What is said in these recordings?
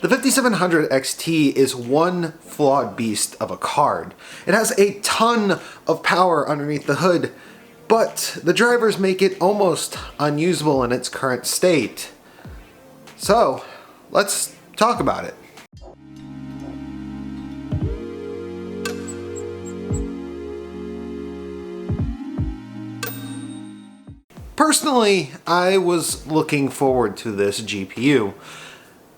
The 5700 XT is one flawed beast of a card. It has a ton of power underneath the hood, but the drivers make it almost unusable in its current state. So, let's talk about it. Personally, I was looking forward to this GPU.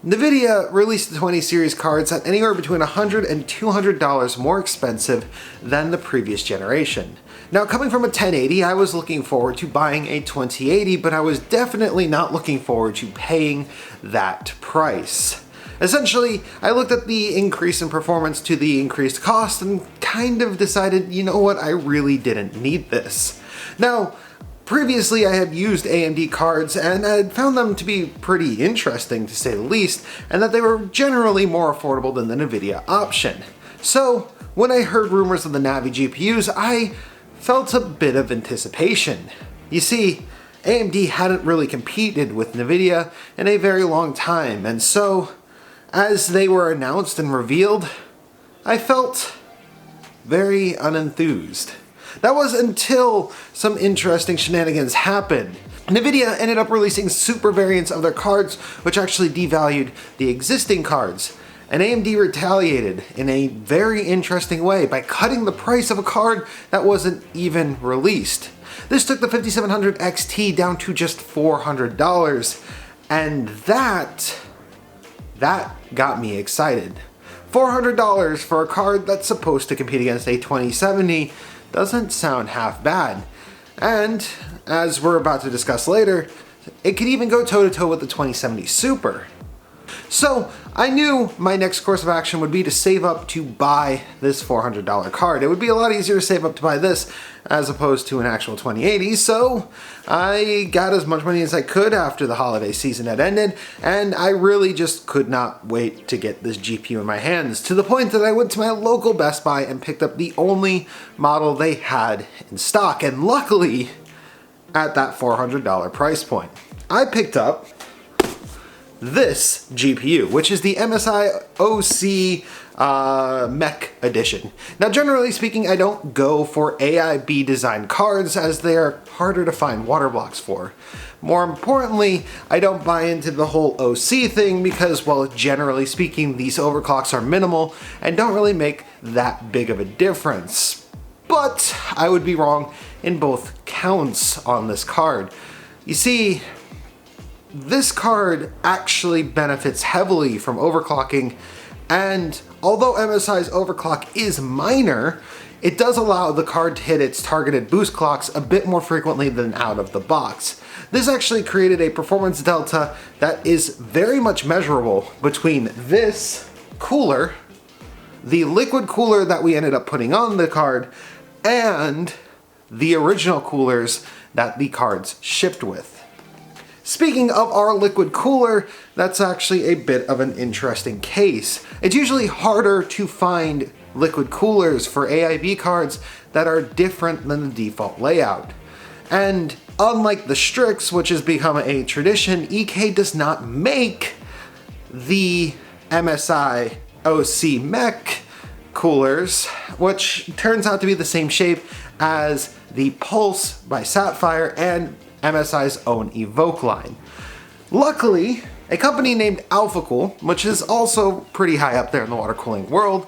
Nvidia released the 20 series cards at anywhere between $100 and $200 more expensive than the previous generation. Now, coming from a 1080, I was looking forward to buying a 2080, but I was definitely not looking forward to paying that price. Essentially, I looked at the increase in performance to the increased cost and kind of decided, you know what, I really didn't need this. Now, previously, I had used AMD cards and I had found them to be pretty interesting, to say the least, and that they were generally more affordable than the Nvidia option. So, when I heard rumors of the Navi GPUs, I felt a bit of anticipation. You see, AMD hadn't really competed with Nvidia in a very long time, and so, as they were announced and revealed, I felt very unenthused. That was until some interesting shenanigans happened. Nvidia ended up releasing super variants of their cards, which actually devalued the existing cards. And AMD retaliated in a very interesting way by cutting the price of a card that wasn't even released. This took the 5700 XT down to just $400, and that got me excited. $400 for a card that's supposed to compete against a 2070 doesn't sound half bad. And, as we're about to discuss later, it could even go toe-to-toe with the 2070 Super. So, I knew my next course of action would be to save up to buy this $400 card. It would be a lot easier to save up to buy this as opposed to an actual 2080, so I got as much money as I could after the holiday season had ended, and I really just could not wait to get this GPU in my hands, to the point that I went to my local Best Buy and picked up the only model they had in stock, and luckily, at that $400 price point. I picked up this GPU, which is the MSI OC Mech edition. Now, generally speaking, I don't go for AIB design cards as they are harder to find water blocks for. More importantly, I don't buy into the whole OC thing because, well, generally speaking, these overclocks are minimal and don't really make that big of a difference. But I would be wrong in both counts on this card. You see, this card actually benefits heavily from overclocking, and although MSI's overclock is minor, it does allow the card to hit its targeted boost clocks a bit more frequently than out of the box. This actually created a performance delta that is very much measurable between this cooler, the liquid cooler that we ended up putting on the card, and the original coolers that the cards shipped with. Speaking of our liquid cooler, that's actually a bit of an interesting case. It's usually harder to find liquid coolers for AIB cards that are different than the default layout. And unlike the Strix, which has become a tradition, EK does not make the MSI OC Mech coolers, which turns out to be the same shape as the Pulse by Sapphire and MSI's own Evoke line. Luckily, a company named Alphacool, which is also pretty high up there in the water cooling world,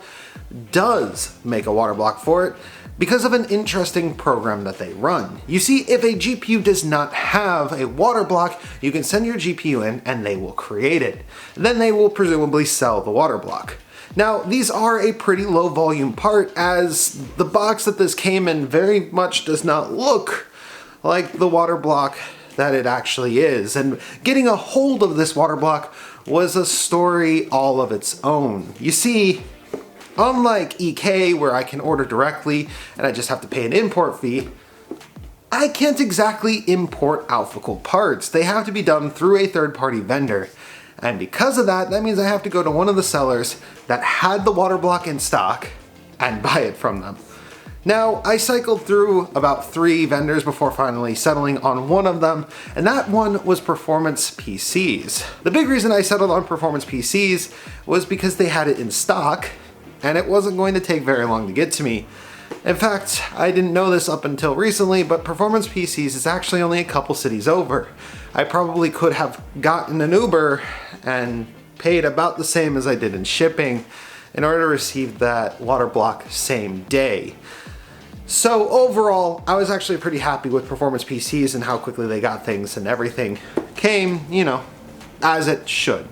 does make a water block for it because of an interesting program that they run. You see, if a GPU does not have a water block, you can send your GPU in and they will create it. Then they will presumably sell the water block. Now, these are a pretty low volume part, as the box that this came in very much does not look like the water block that it actually is, and getting a hold of this water block was a story all of its own. You see, unlike EK, where I can order directly and I just have to pay an import fee, I can't exactly import Alphacool parts. They have to be done through a third-party vendor, and because of that, that means I have to go to one of the sellers that had the water block in stock and buy it from them. Now, I cycled through about 3 vendors before finally settling on one of them, and that one was Performance PCs. The big reason I settled on Performance PCs was because they had it in stock, and it wasn't going to take very long to get to me. In fact, I didn't know this up until recently, but Performance PCs is actually only a couple cities over. I probably could have gotten an Uber and paid about the same as I did in shipping in order to receive that Waterblock same day. So overall, I was actually pretty happy with Performance PCs and how quickly they got things, and everything came, you know, as it should.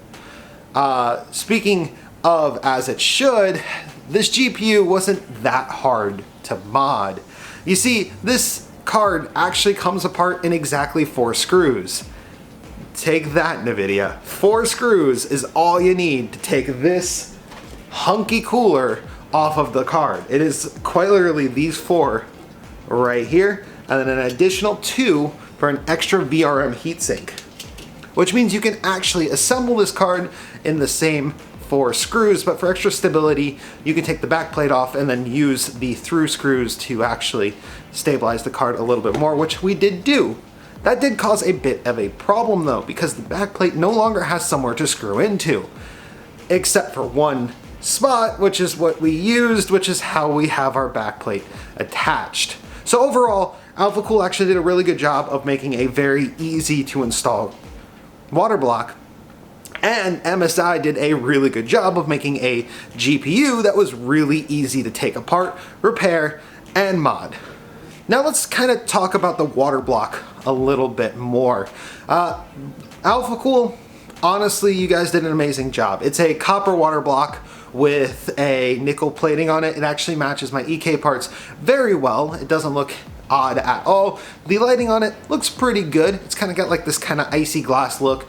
Speaking of as it should, this GPU wasn't that hard to mod. You see, this card actually comes apart in exactly 4 screws. Take that, Nvidia. 4 screws is all you need to take this hunky cooler off of the card. It is quite literally these 4 right here, and then an additional 2 for an extra VRM heatsink, which means you can actually assemble this card in the same 4 screws, but for extra stability, you can take the back plate off and then use the through screws to actually stabilize the card a little bit more, which we did do. That did cause a bit of a problem though, because the back plate no longer has somewhere to screw into, except for one spot, which is what we used, which is how we have our backplate attached. So overall, Alphacool actually did a really good job of making a very easy to install Waterblock, and MSI did a really good job of making a GPU that was really easy to take apart, repair, and mod. Now let's kind of talk about the Waterblock a little bit more. Alphacool, honestly, you guys did an amazing job. It's a copper water block with a nickel plating on it. It actually matches my EK parts very well. It doesn't look odd at all. The lighting on it looks pretty good. It's kind of got like this kind of icy glass look.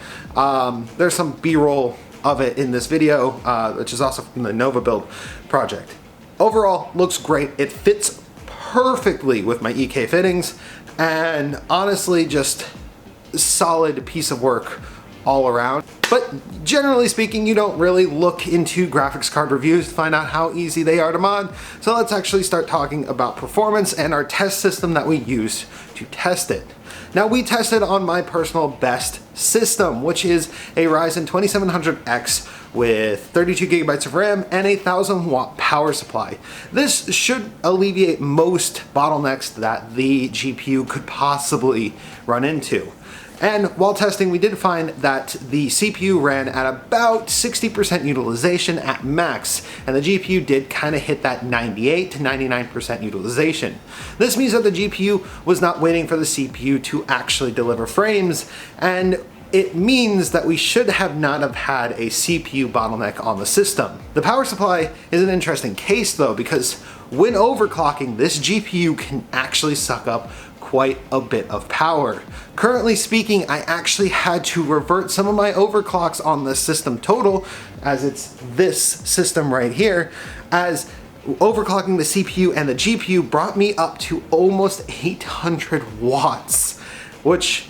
There's some B-roll of it in this video, which is also from the Nova build project. Overall, looks great. It fits perfectly with my EK fittings, and honestly, just solid piece of work all around. But generally speaking, you don't really look into graphics card reviews to find out how easy they are to mod. So let's actually start talking about performance and our test system that we used to test it. Now, we tested on my personal best system, which is a Ryzen 2700X with 32 gigabytes of RAM and a 1000-watt power supply. This should alleviate most bottlenecks that the GPU could possibly run into. And while testing, we did find that the CPU ran at about 60% utilization at max, and the GPU did kind of hit that 98 to 99% utilization. This means that the GPU was not waiting for the CPU to actually deliver frames, and it means that we should have not have had a CPU bottleneck on the system. The power supply is an interesting case though, because when overclocking, this GPU can actually suck up quite a bit of power. Currently speaking, I actually had to revert some of my overclocks on the system total, as it's this system right here, as overclocking the CPU and the GPU brought me up to almost 800 watts, which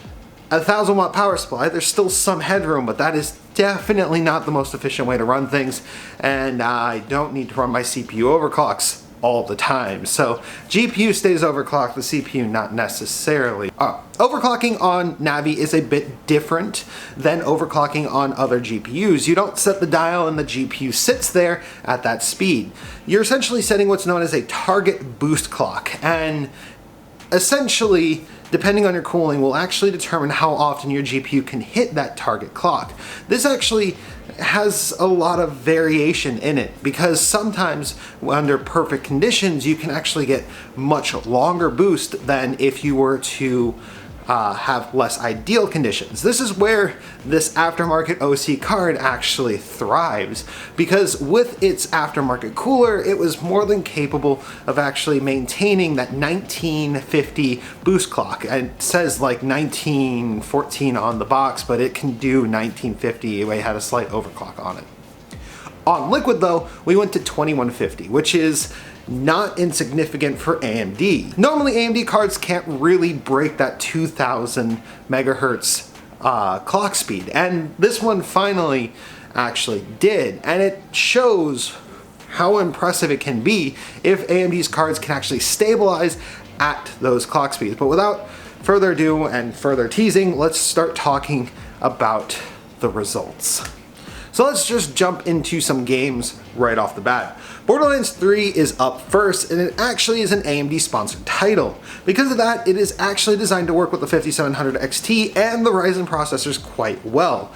a 1000-watt power supply, there's still some headroom, but that is definitely not the most efficient way to run things, and I don't need to run my CPU overclocks all the time. So GPU stays overclocked, the CPU not necessarily. Overclocking on Navi is a bit different than overclocking on other GPUs. You don't set the dial and the GPU sits there at that speed. You're essentially setting what's known as a target boost clock, and essentially, depending on your cooling, will actually determine how often your GPU can hit that target clock. This actually has a lot of variation in it, because sometimes under perfect conditions you can actually get much longer boost than if you were to have less ideal conditions. This is where this aftermarket OC card actually thrives, because with its aftermarket cooler, it was more than capable of actually maintaining that 1950 boost clock. It says like 1914 on the box, but it can do 1950. It had a slight overclock on it. On liquid though, we went to 2150, which is not insignificant for AMD. Normally AMD cards can't really break that 2000 megahertz clock speed, and this one finally actually did, and it shows how impressive it can be if AMD's cards can actually stabilize at those clock speeds. But without further ado and further teasing, let's start talking about the results. So let's just jump into some games right off the bat. Borderlands 3 is up first, and it actually is an AMD sponsored title. Because of that, it is actually designed to work with the 5700 XT and the Ryzen processors quite well.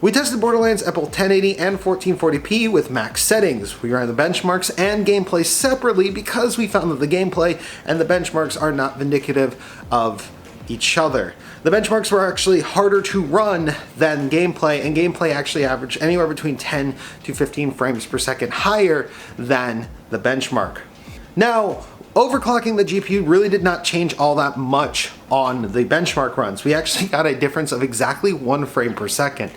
We tested Borderlands at both 1080 and 1440p with max settings. We ran the benchmarks and gameplay separately because we found that the gameplay and the benchmarks are not vindicative of each other. The benchmarks were actually harder to run than gameplay, and gameplay actually averaged anywhere between 10 to 15 frames per second higher than the benchmark. Now, overclocking the GPU really did not change all that much on the benchmark runs. We actually got a difference of exactly 1 frame per second,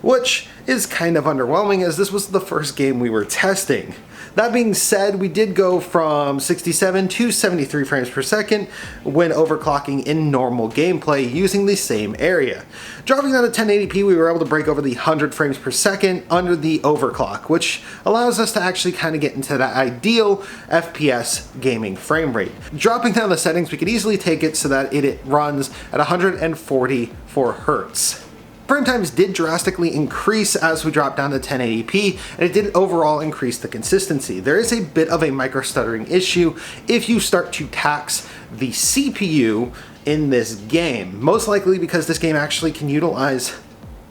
which is kind of underwhelming as this was the first game we were testing. That being said, we did go from 67 to 73 frames per second when overclocking in normal gameplay using the same area. Dropping down to 1080p, we were able to break over the 100 frames per second under the overclock, which allows us to actually kind of get into that ideal FPS gaming frame rate. Dropping down the settings, we could easily take it so that it runs at 144 Hz. Frame times did drastically increase as we dropped down to 1080p, and it did overall increase the consistency. There is a bit of a micro-stuttering issue if you start to tax the CPU in this game, most likely because this game actually can utilize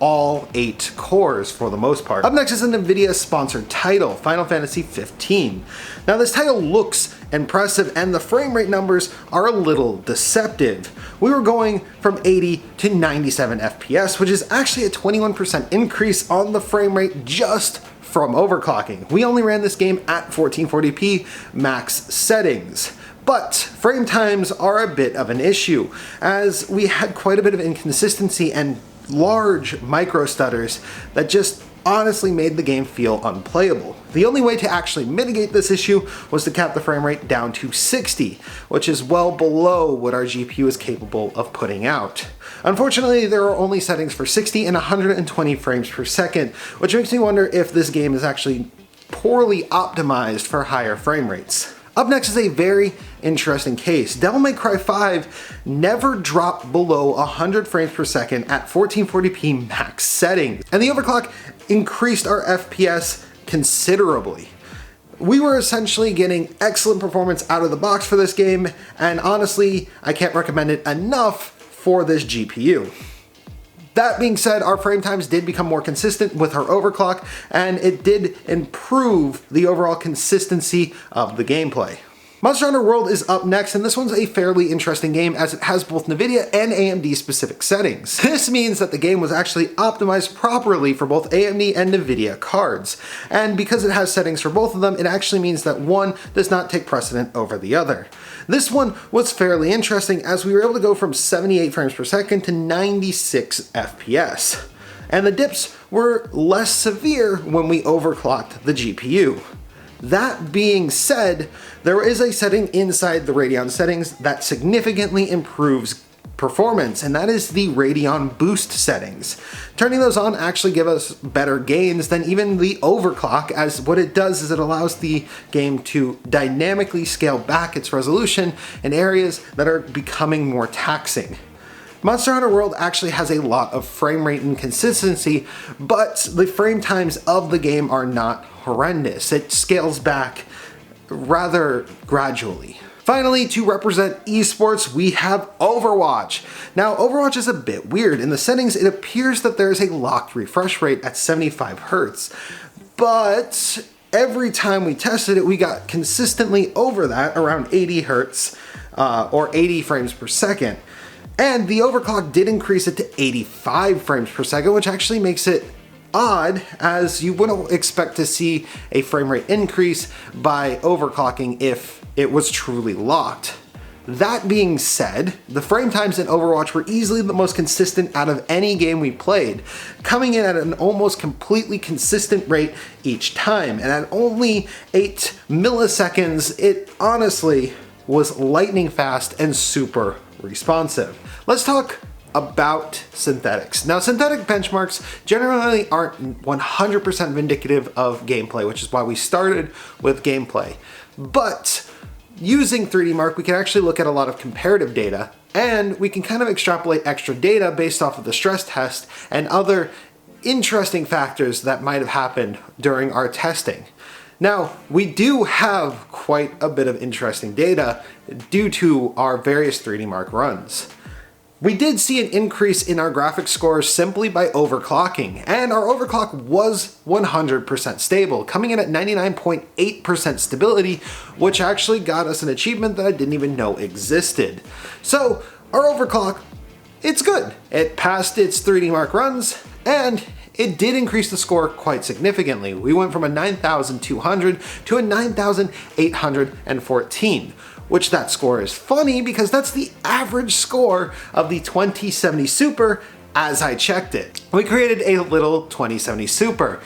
all 8 cores for the most part. Up next is an Nvidia sponsored title, Final Fantasy 15. Now this title looks impressive and the frame rate numbers are a little deceptive. We were going from 80 to 97 FPS, which is actually a 21% increase on the frame rate just from overclocking. We only ran this game at 1440p max settings. But frame times are a bit of an issue, as we had quite a bit of inconsistency and large micro stutters that just honestly made the game feel unplayable. The only way to actually mitigate this issue was to cap the frame rate down to 60, which is well below what our GPU is capable of putting out. Unfortunately, there are only settings for 60 and 120 frames per second, which makes me wonder if this game is actually poorly optimized for higher frame rates. Up next is a very interesting case. Devil May Cry 5 never dropped below 100 frames per second at 1440p max settings, and the overclock increased our FPS considerably. We were essentially getting excellent performance out of the box for this game, and honestly, I can't recommend it enough for this GPU. That being said, our frame times did become more consistent with our overclock, and it did improve the overall consistency of the gameplay. Monster Hunter World is up next, and this one's a fairly interesting game as it has both Nvidia and AMD specific settings. This means that the game was actually optimized properly for both AMD and Nvidia cards. And because it has settings for both of them, it actually means that one does not take precedent over the other. This one was fairly interesting as we were able to go from 78 frames per second to 96 FPS. And the dips were less severe when we overclocked the GPU. That being said, there is a setting inside the Radeon settings that significantly improves performance, and that is the Radeon boost settings. Turning those on actually give us better gains than even the overclock, as what it does is it allows the game to dynamically scale back its resolution in areas that are becoming more taxing. Monster Hunter World actually has a lot of frame rate inconsistency, but the frame times of the game are not horrendous. It scales back rather gradually. Finally, to represent esports, we have Overwatch. Now, Overwatch is a bit weird. In the settings, it appears that there's a locked refresh rate at 75 Hz, but every time we tested it, we got consistently over that, around 80 Hz, or 80 frames per second. And the overclock did increase it to 85 frames per second, which actually makes it odd, as you wouldn't expect to see a frame rate increase by overclocking if it was truly locked. That being said, the frame times in Overwatch were easily the most consistent out of any game we played, coming in at an almost completely consistent rate each time, and at only 8 milliseconds, it honestly was lightning fast and super responsive. Let's talk about synthetics. Now, synthetic benchmarks generally aren't 100% vindicative of gameplay, which is why we started with gameplay. But using 3D Mark, we can actually look at a lot of comparative data, and we can kind of extrapolate extra data based off of the stress test and other interesting factors that might have happened during our testing. Now, we do have quite a bit of interesting data due to our various 3D Mark runs. We did see an increase in our graphics scores simply by overclocking, and our overclock was 100% stable, coming in at 99.8% stability, which actually got us an achievement that I didn't even know existed. So our overclock, it's good. It passed its 3D Mark runs, and it did increase the score quite significantly. We went from a 9,200 to a 9,814. Which that score is funny because that's the average score of the 2070 Super as I checked it. We created a little 2070 Super,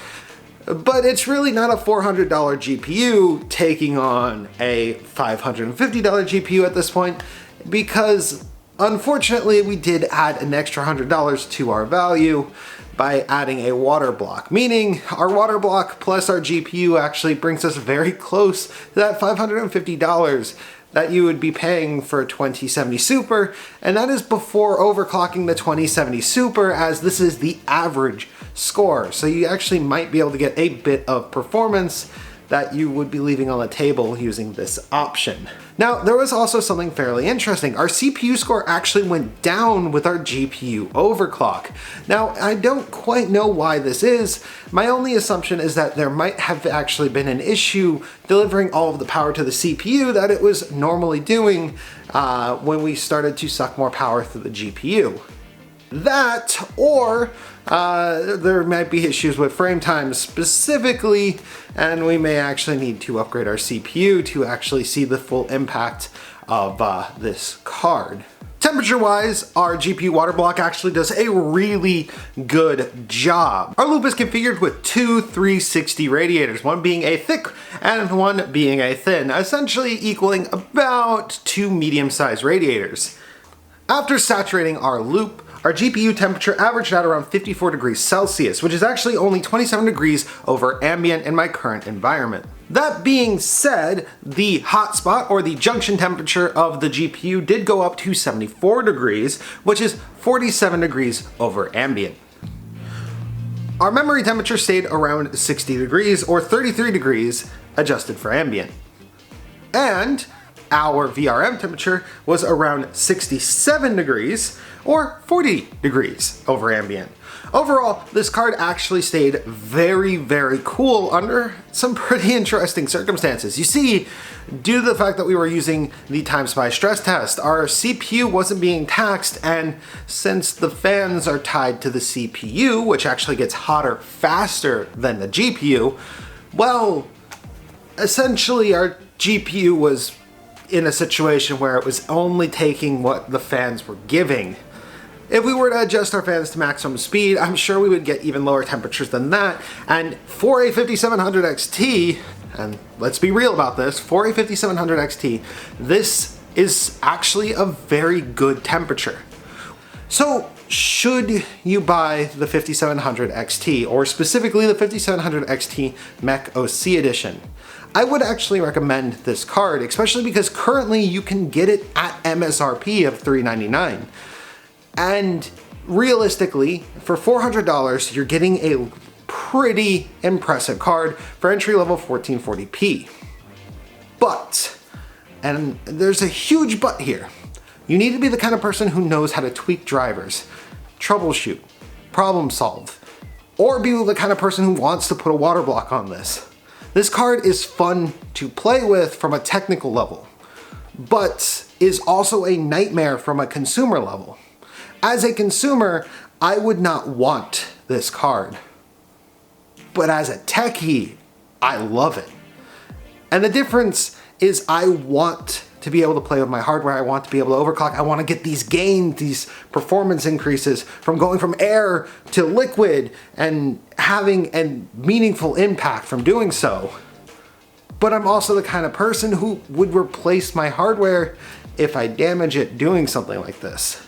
but it's really not a $400 GPU taking on a $550 GPU at this point, because unfortunately we did add an extra $100 to our value by adding a Waterblock, meaning our Waterblock plus our GPU actually brings us very close to that $550 that you would be paying for a 2070 Super, and that is before overclocking the 2070 Super, as this is the average score. So you actually might be able to get a bit of performance that you would be leaving on the table using this option. Now, there was also something fairly interesting. Our CPU score actually went down with our GPU overclock. Now, I don't quite know why this is. My only assumption is that there might have actually been an issue delivering all of the power to the CPU that it was normally doing when we started to suck more power through the GPU. That, or there might be issues with frame times specifically, and we may actually need to upgrade our CPU to actually see the full impact of this card. Temperature-wise, our GPU Waterblock actually does a really good job. Our loop is configured with two 360 radiators, one being a thick and one being a thin, essentially equaling about two medium-sized radiators. After saturating our loop, our GPU temperature averaged out around 54 degrees Celsius, which is actually only 27 degrees over ambient in my current environment. That being said, the hotspot or the junction temperature of the GPU did go up to 74 degrees, which is 47 degrees over ambient. Our memory temperature stayed around 60 degrees or 33 degrees adjusted for ambient. And our VRM temperature was around 67 degrees or 40 degrees over ambient. Overall, this card actually stayed very, very cool under some pretty interesting circumstances. You see, due to the fact that we were using the TimeSpy stress test, our CPU wasn't being taxed, and since the fans are tied to the CPU, which actually gets hotter faster than the GPU, well, essentially our GPU was in a situation where it was only taking what the fans were giving. If we were to adjust our fans to maximum speed, I'm sure we would get even lower temperatures than that. And for a 5700 XT, and let's be real about this, for a 5700 XT, this is actually a very good temperature. So should you buy the 5700 XT, or specifically the 5700 XT Mech OC edition? I would actually recommend this card, especially because currently you can get it at MSRP of $399. And realistically, for $400, you're getting a pretty impressive card for entry-level 1440p. But, and there's a huge but here, you need to be the kind of person who knows how to tweak drivers, troubleshoot, problem solve, or be the kind of person who wants to put a Waterblock on this. This card is fun to play with from a technical level, but is also a nightmare from a consumer level. As a consumer, I would not want this card, but as a techie, I love it. And the difference is I want to be able to play with my hardware, I want to be able to overclock, I want to get these gains, these performance increases from going from air to liquid and having a meaningful impact from doing so. But I'm also the kind of person who would replace my hardware if I damage it doing something like this.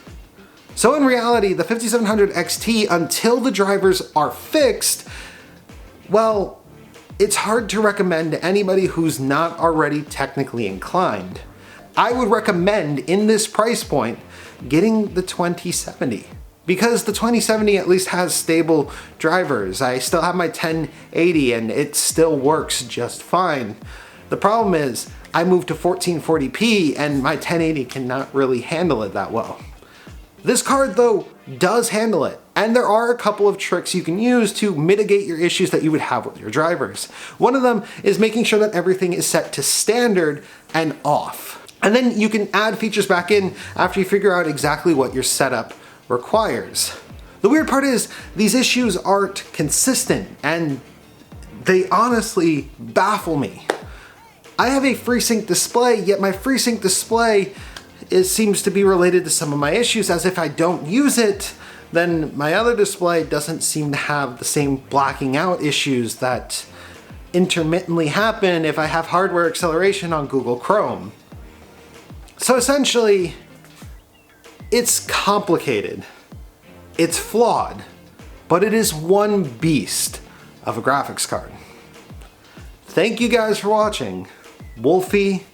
So in reality, the 5700 XT, until the drivers are fixed, well, it's hard to recommend to anybody who's not already technically inclined. I would recommend, in this price point, getting the 2070. Because the 2070 at least has stable drivers. I still have my 1080 and it still works just fine. The problem is, I moved to 1440p and my 1080 cannot really handle it that well. This card though does handle it, and there are a couple of tricks you can use to mitigate your issues that you would have with your drivers. One of them is making sure that everything is set to standard and off. And then you can add features back in after you figure out exactly what your setup requires. The weird part is these issues aren't consistent and they honestly baffle me. I have a FreeSync display, yet my FreeSync display seems to be related to some of my issues, as if I don't use it, then my other display doesn't seem to have the same blacking out issues that intermittently happen if I have hardware acceleration on Google Chrome. So essentially, it's complicated, it's flawed, but it is one beast of a graphics card. Thank you guys for watching. Wolfie